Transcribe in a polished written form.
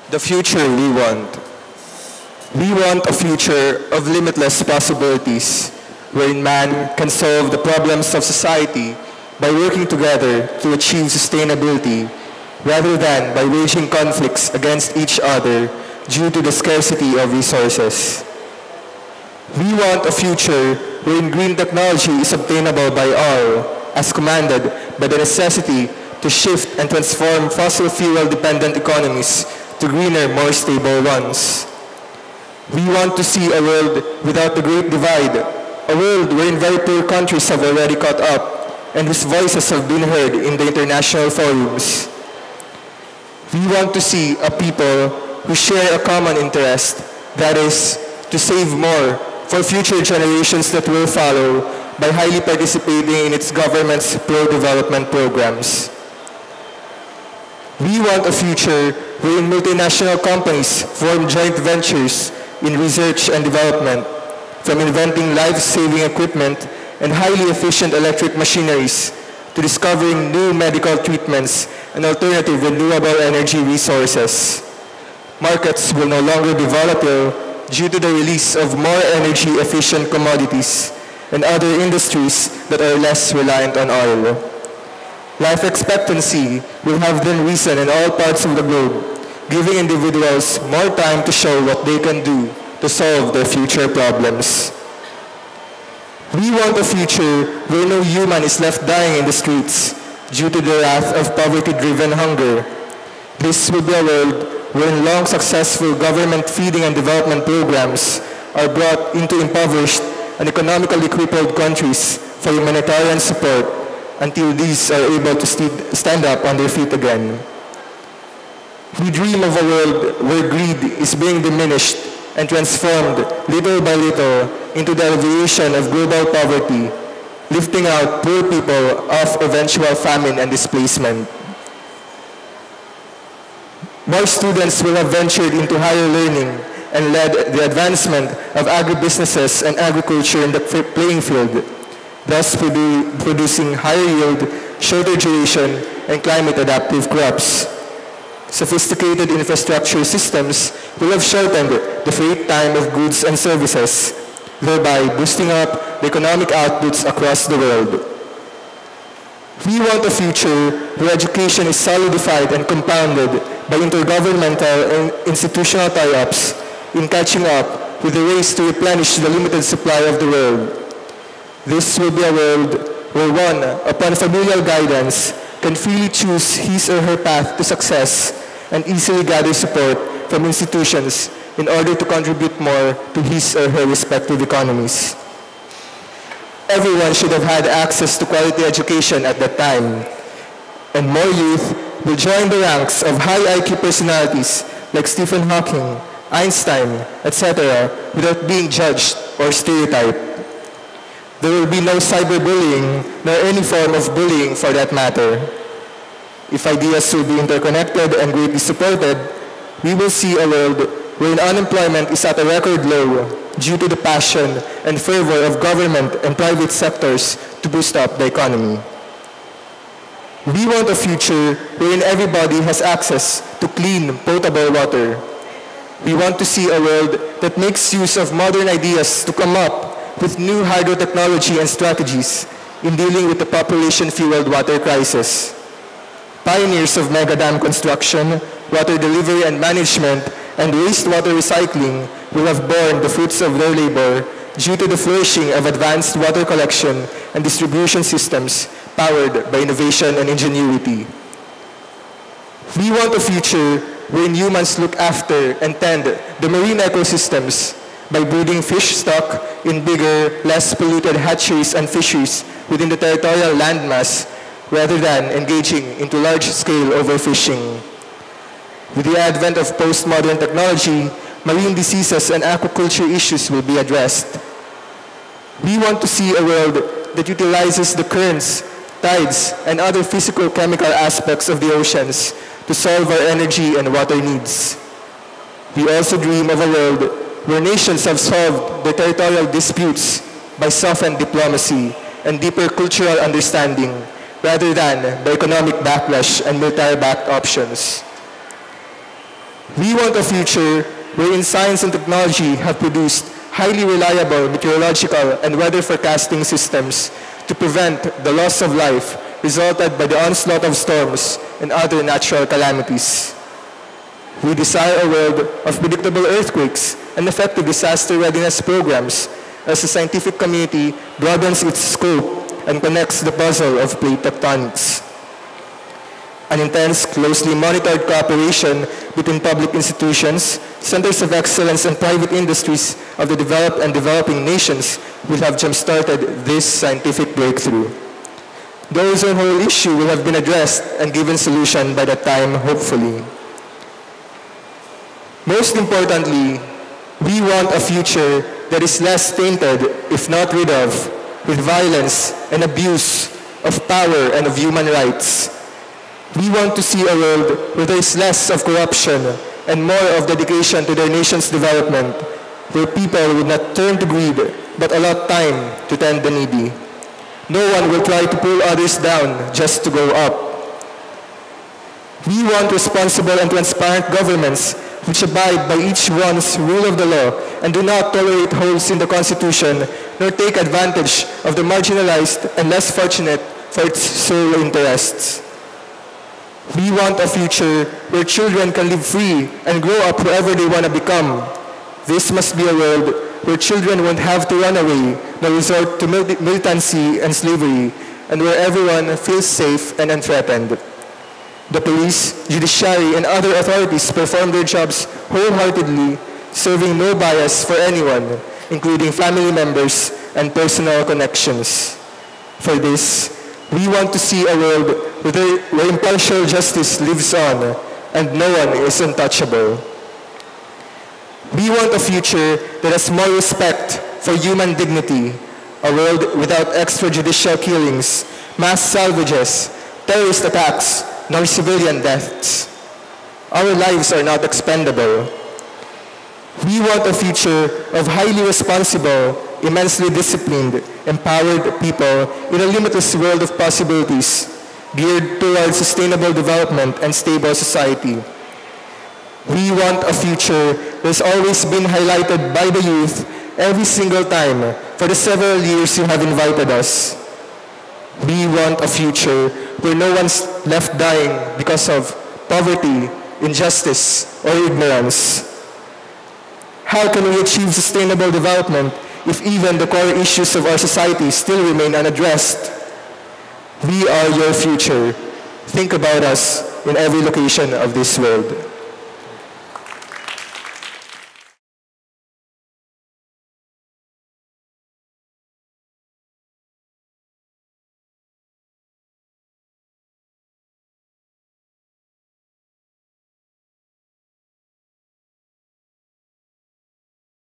The future we want. We want a future of limitless possibilities, wherein man can solve the problems of society by working together to achieve sustainability, rather than by waging conflicts against each other due to the scarcity of resources. We want a future wherein green technology is obtainable by all, as commanded by the necessity to shift and transform fossil fuel-dependent economies to greener, more stable ones. We want to see a world without the Great Divide, a world wherein very poor countries have already caught up and whose voices have been heard in the international forums. We want to see a people who share a common interest, that is, to save more for future generations that will follow by highly participating in its government's pro-development programs. We want a future wherein multinational companies form joint ventures in research and development, from inventing life-saving equipment and highly efficient electric machineries to discovering new medical treatments and alternative renewable energy resources. Markets will no longer be volatile due to the release of more energy-efficient commodities and other industries that are less reliant on oil. Life expectancy will have then risen in all parts of the globe, giving individuals more time to show what they can do to solve their future problems. We want a future where no human is left dying in the streets due to the wrath of poverty-driven hunger. This will be a world wherein long successful government feeding and development programs are brought into impoverished and economically crippled countries for humanitarian support until these are able to stand up on their feet again. We dream of a world where greed is being diminished and transformed little by little into the alleviation of global poverty, lifting out poor people off eventual famine and displacement. More students will have ventured into higher learning and led the advancement of agribusinesses and agriculture in the playing field, thus producing higher yield, shorter duration, and climate-adaptive crops. Sophisticated infrastructure systems will have shortened the freight time of goods and services, thereby boosting up the economic outputs across the world. We want a future where education is solidified and compounded by intergovernmental and institutional tie-ups in catching up with the race to replenish the limited supply of the world. This will be a world where one, upon familial guidance, can freely choose his or her path to success and easily gather support from institutions in order to contribute more to his or her respective economies. Everyone should have had access to quality education at that time, and more youth will join the ranks of high IQ personalities like Stephen Hawking, Einstein, etc. without being judged or stereotyped. There will be no cyberbullying nor any form of bullying for that matter. If ideas will be interconnected and greatly supported, we will see a world wherein unemployment is at a record low due to the passion and fervor of government and private sectors to boost up the economy. We want a future wherein everybody has access to clean, potable water. We want to see a world that makes use of modern ideas to come up with new hydrotechnology and strategies in dealing with the population-fueled water crisis. Pioneers of mega dam construction, water delivery and management, and wastewater recycling will have borne the fruits of their labor due to the flourishing of advanced water collection and distribution systems powered by innovation and ingenuity. We want a future wherein humans look after and tend the marine ecosystems by breeding fish stock in bigger, less polluted hatcheries and fisheries within the territorial landmass rather than engaging into large-scale overfishing. With the advent of postmodern technology, marine diseases and aquaculture issues will be addressed. We want to see a world that utilizes the currents, tides, and other physical-chemical aspects of the oceans to solve our energy and water needs. We also dream of a world where nations have solved their territorial disputes by softened diplomacy and deeper cultural understanding rather than by economic backlash and military-backed options. We want a future wherein science and technology have produced highly reliable meteorological and weather forecasting systems to prevent the loss of life resulted by the onslaught of storms and other natural calamities. We desire a world of predictable earthquakes and effective disaster readiness programs as the scientific community broadens its scope and connects the puzzle of plate tectonics. An intense, closely monitored cooperation between public institutions, centers of excellence, and private industries of the developed and developing nations will have jump-started this scientific breakthrough. The ozone hole issue will have been addressed and given solution by that time, hopefully. Most importantly, we want a future that is less tainted, if not rid of, with violence and abuse of power and of human rights. We want to see a world where there is less of corruption and more of dedication to their nation's development, where people would not turn to greed but allot time to tend the needy. No one will try to pull others down just to go up. We want responsible and transparent governments which abide by each one's rule of the law and do not tolerate holes in the Constitution nor take advantage of the marginalized and less fortunate for its sole interests. We want a future where children can live free and grow up whoever they want to become. This must be a world where children won't have to run away nor resort to militancy and slavery, and where everyone feels safe and unthreatened. The police, judiciary, and other authorities perform their jobs wholeheartedly, serving no bias for anyone, including family members and personal connections. For this, we want to see a world where impartial justice lives on and no one is untouchable. We want a future that has more respect for human dignity, a world without extrajudicial killings, mass salvages, terrorist attacks, nor civilian deaths. Our lives are not expendable. We want a future of highly responsible, immensely disciplined, empowered people in a limitless world of possibilities, geared towards sustainable development and stable society. We want a future that has always been highlighted by the youth every single time for the several years you have invited us. We want a future where no one's left dying because of poverty, injustice, or ignorance. How can we achieve sustainable development if even the core issues of our society still remain unaddressed? We are your future. Think about us in every location of this world.